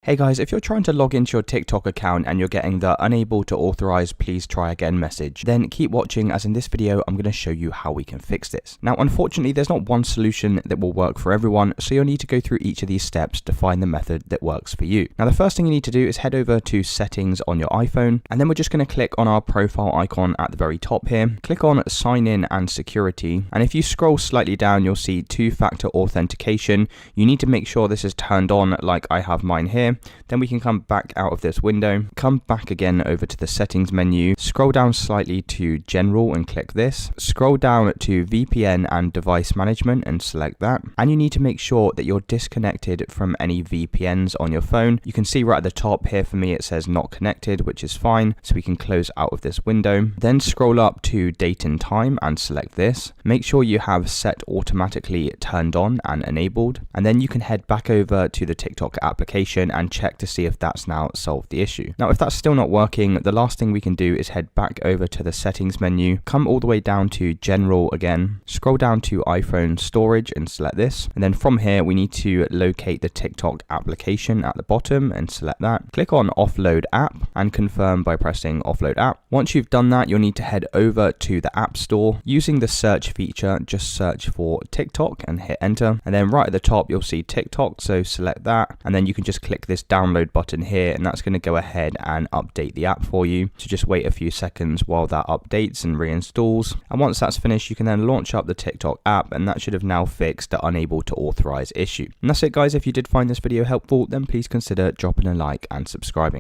Hey guys, if you're trying to log into your TikTok account and you're getting the unable to authorize, please try again message, then keep watching, as in this video I'm going to show you how we can fix this. Now unfortunately there's not one solution that will work for everyone, so you'll need to go through each of these steps to find the method that works for you. Now the first thing you need to do is head over to settings on your iPhone, and then we're just going to click on our profile icon at the very top here. Click on sign in and security, and if you scroll slightly down you'll see two-factor authentication. You need to make sure this is turned on like I have mine here. Then we can come back out of this window, come back again over to the settings menu, scroll down slightly to general and click this, scroll down to VPN and device management and select that, and you need to make sure that you're disconnected from any VPNs on your phone. You can see right at the top here for me it says not connected, which is fine, so we can close out of this window. Then scroll up to date and time and select this. Make sure you have set automatically turned on and enabled, and then you can head back over to the TikTok application and check to see if that's now solved the issue. Now if that's still not working, the last thing we can do is head back over to the settings menu, come all the way down to general again, scroll down to iPhone storage and select this, and then from here we need to locate the TikTok application at the bottom and select that. Click on offload app and confirm by pressing offload app. Once you've done that, you'll need to head over to the App Store. Using the search feature, just search for TikTok and hit enter, and then right at the top you'll see TikTok, so select that, and then you can just click this download button here, and that's going to go ahead and update the app for you. So just wait a few seconds while that updates and reinstalls, and once that's finished you can then launch up the TikTok app, and that should have now fixed the unable to authorize issue. And that's it guys. If you did find this video helpful, then please consider dropping a like and subscribing.